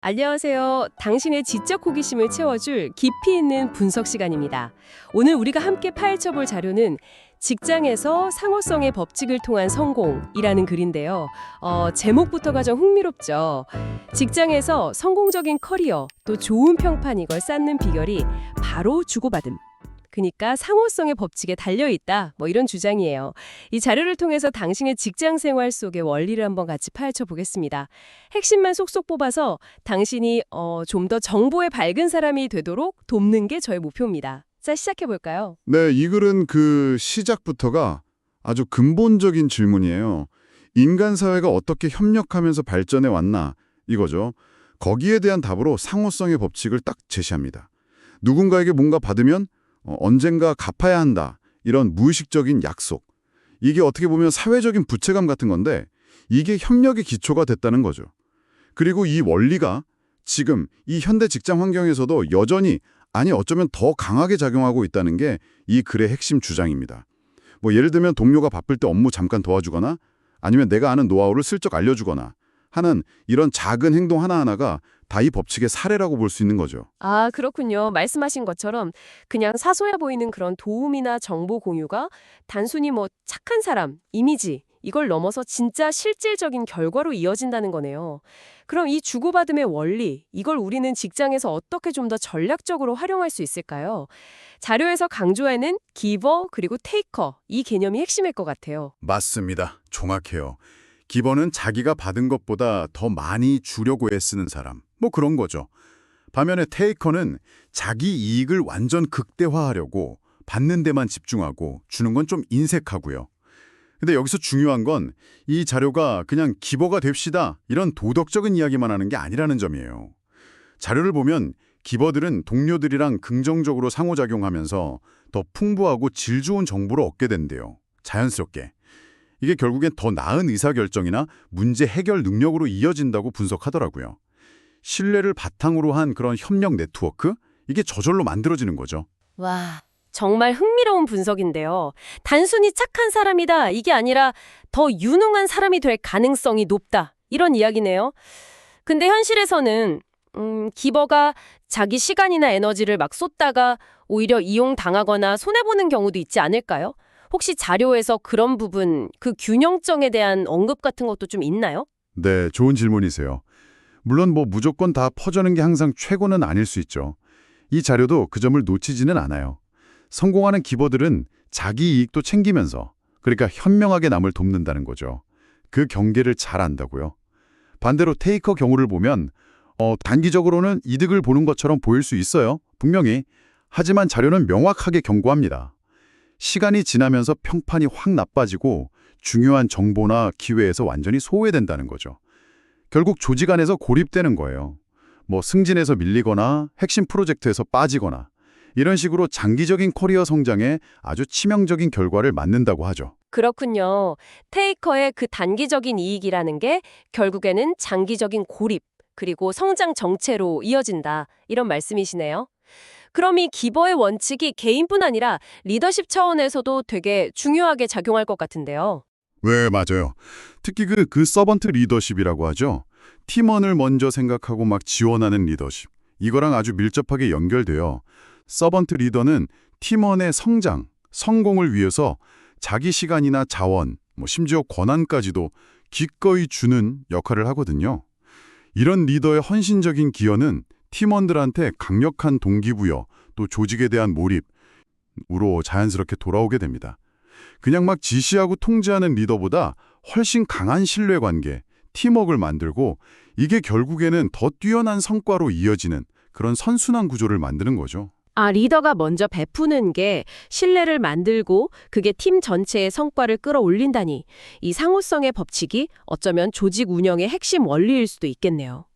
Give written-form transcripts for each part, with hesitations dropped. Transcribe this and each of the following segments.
안녕하세요. 당신의 지적 호기심을 채워줄 깊이 있는 분석 시간입니다. 오늘 우리가 함께 파헤쳐볼 자료는 직장에서 상호성의 법칙을 통한 성공이라는 글인데요. 제목부터가 좀 흥미롭죠. 직장에서 성공적인 커리어, 또 좋은 평판 이걸 쌓는 비결이 바로 주고받음. 그러니까 상호성의 법칙에 달려있다. 이런 주장이에요. 이 자료를 통해서 당신의 직장 생활 속의 원리를 한번 같이 파헤쳐 보겠습니다. 핵심만 쏙쏙 뽑아서 당신이 좀 더 정보에 밝은 사람이 되도록 돕는 게 저의 목표입니다. 자, 시작해 볼까요? 네, 이 글은 그 시작부터가 아주 근본적인 질문이에요. 인간 사회가 어떻게 협력하면서 발전해 왔나 이거죠. 거기에 대한 답으로 상호성의 법칙을 딱 제시합니다. 누군가에게 뭔가 받으면 언젠가 갚아야 한다. 이런 무의식적인 약속. 이게 어떻게 보면 사회적인 부채감 같은 건데 이게 협력의 기초가 됐다는 거죠. 그리고 이 원리가 지금 이 현대 직장 환경에서도 여전히 아니 어쩌면 더 강하게 작용하고 있다는 게 이 글의 핵심 주장입니다. 예를 들면 동료가 바쁠 때 업무 잠깐 도와주거나 아니면 내가 아는 노하우를 슬쩍 알려주거나 하는 이런 작은 행동 하나하나가 다 이 법칙의 사례라고 볼 수 있는 거죠. 아, 그렇군요. 말씀하신 것처럼 그냥 사소해 보이는 그런 도움이나 정보 공유가 단순히 착한 사람, 이미지 이걸 넘어서 진짜 실질적인 결과로 이어진다는 거네요. 그럼 이 주고받음의 원리, 이걸 우리는 직장에서 어떻게 좀 더 전략적으로 활용할 수 있을까요? 자료에서 강조하는 기버 그리고 테이커, 이 개념이 핵심일 것 같아요. 맞습니다. 정확해요. 기본은 자기가 받은 것보다 더 많이 주려고 애쓰는 사람. 그런 거죠. 반면에 테이커는 자기 이익을 완전 극대화하려고 받는 데만 집중하고 주는 건 좀 인색하고요. 근데 여기서 중요한 건 이 자료가 그냥 기버가 됩시다 이런 도덕적인 이야기만 하는 게 아니라는 점이에요. 자료를 보면 기버들은 동료들이랑 긍정적으로 상호작용하면서 더 풍부하고 질 좋은 정보를 얻게 된대요. 자연스럽게. 이게 결국엔 더 나은 의사결정이나 문제 해결 능력으로 이어진다고 분석하더라고요. 신뢰를 바탕으로 한 그런 협력 네트워크? 이게 저절로 만들어지는 거죠. 와, 정말 흥미로운 분석인데요. 단순히 착한 사람이다, 이게 아니라 더 유능한 사람이 될 가능성이 높다, 이런 이야기네요. 근데 현실에서는 기버가 자기 시간이나 에너지를 막 쏟다가 오히려 이용당하거나 손해보는 경우도 있지 않을까요? 혹시 자료에서 그런 부분, 그 균형점에 대한 언급 같은 것도 좀 있나요? 네, 좋은 질문이세요. 물론 무조건 다 퍼주는 게 항상 최고는 아닐 수 있죠. 이 자료도 그 점을 놓치지는 않아요. 성공하는 기버들은 자기 이익도 챙기면서 그러니까 현명하게 남을 돕는다는 거죠. 그 경계를 잘 안다고요. 반대로 테이커 경우를 보면 단기적으로는 이득을 보는 것처럼 보일 수 있어요. 분명히. 하지만 자료는 명확하게 경고합니다. 시간이 지나면서 평판이 확 나빠지고 중요한 정보나 기회에서 완전히 소외된다는 거죠. 결국 조직 안에서 고립되는 거예요. 승진에서 밀리거나 핵심 프로젝트에서 빠지거나 이런 식으로 장기적인 커리어 성장에 아주 치명적인 결과를 맞는다고 하죠. 그렇군요. 테이커의 그 단기적인 이익이라는 게 결국에는 장기적인 고립, 그리고 성장 정체로 이어진다, 이런 말씀이시네요. 그럼 이 기버의 원칙이 개인뿐 아니라 리더십 차원에서도 되게 중요하게 작용할 것 같은데요. 네, 맞아요. 특히 그 서번트 리더십이라고 하죠. 팀원을 먼저 생각하고 막 지원하는 리더십. 이거랑 아주 밀접하게 연결돼요. 서번트 리더는 팀원의 성장, 성공을 위해서 자기 시간이나 자원, 심지어 권한까지도 기꺼이 주는 역할을 하거든요. 이런 리더의 헌신적인 기여는 팀원들한테 강력한 동기부여, 또 조직에 대한 몰입으로 자연스럽게 돌아오게 됩니다. 그냥 막 지시하고 통제하는 리더보다 훨씬 강한 신뢰관계, 팀워크를 만들고 이게 결국에는 더 뛰어난 성과로 이어지는 그런 선순환 구조를 만드는 거죠. 아, 리더가 먼저 베푸는 게 신뢰를 만들고 그게 팀 전체의 성과를 끌어올린다니, 이 상호성의 법칙이 어쩌면 조직 운영의 핵심 원리일 수도 있겠네요.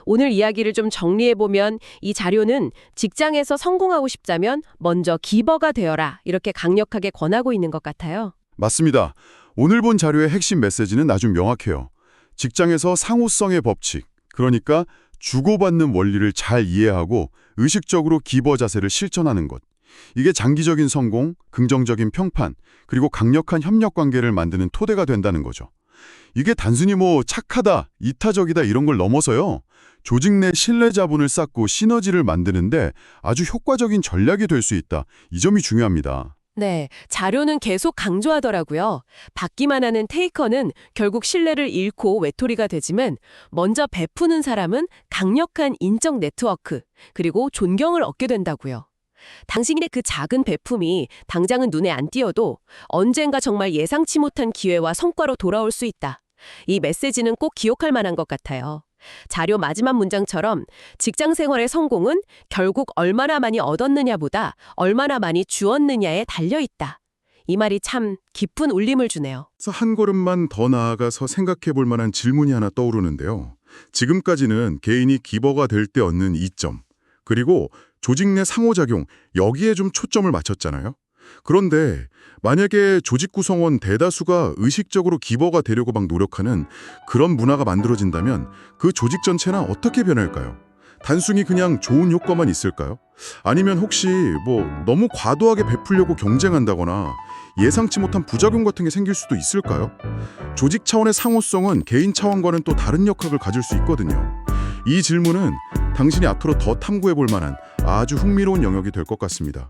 오늘 이야기를 좀 정리해보면 이 자료는 직장에서 성공하고 싶다면 먼저 기버가 되어라, 이렇게 강력하게 권하고 있는 것 같아요. 맞습니다. 오늘 본 자료의 핵심 메시지는 아주 명확해요. 직장에서 상호성의 법칙, 그러니까 주고받는 원리를 잘 이해하고 의식적으로 기버 자세를 실천하는 것. 이게 장기적인 성공, 긍정적인 평판, 그리고 강력한 협력 관계를 만드는 토대가 된다는 거죠. 이게 단순히 뭐 착하다, 이타적이다 이런 걸 넘어서요. 조직 내 신뢰 자본을 쌓고 시너지를 만드는데 아주 효과적인 전략이 될 수 있다. 이 점이 중요합니다. 네, 자료는 계속 강조하더라고요. 받기만 하는 테이커는 결국 신뢰를 잃고 외톨이가 되지만 먼저 베푸는 사람은 강력한 인적 네트워크, 그리고 존경을 얻게 된다고요. 당신의 그 작은 베품이 당장은 눈에 안 띄어도 언젠가 정말 예상치 못한 기회와 성과로 돌아올 수 있다. 이 메시지는 꼭 기억할 만한 것 같아요. 자료 마지막 문장처럼 직장 생활의 성공은 결국 얼마나 많이 얻었느냐보다 얼마나 많이 주었느냐에 달려있다. 이 말이 참 깊은 울림을 주네요. 그래서 한 걸음만 더 나아가서 생각해 볼 만한 질문이 하나 떠오르는데요. 지금까지는 개인이 기버가 될 때 얻는 이점, 그리고 조직 내 상호작용, 여기에 좀 초점을 맞췄잖아요. 그런데 만약에 조직 구성원 대다수가 의식적으로 기버가 되려고 막 노력하는 그런 문화가 만들어진다면 그 조직 전체는 어떻게 변할까요? 단순히 그냥 좋은 효과만 있을까요? 아니면 혹시 뭐 너무 과도하게 베풀려고 경쟁한다거나 예상치 못한 부작용 같은 게 생길 수도 있을까요? 조직 차원의 상호성은 개인 차원과는 또 다른 역학을 가질 수 있거든요. 이 질문은 당신이 앞으로 더 탐구해 볼 만한 아주 흥미로운 영역이 될 것 같습니다.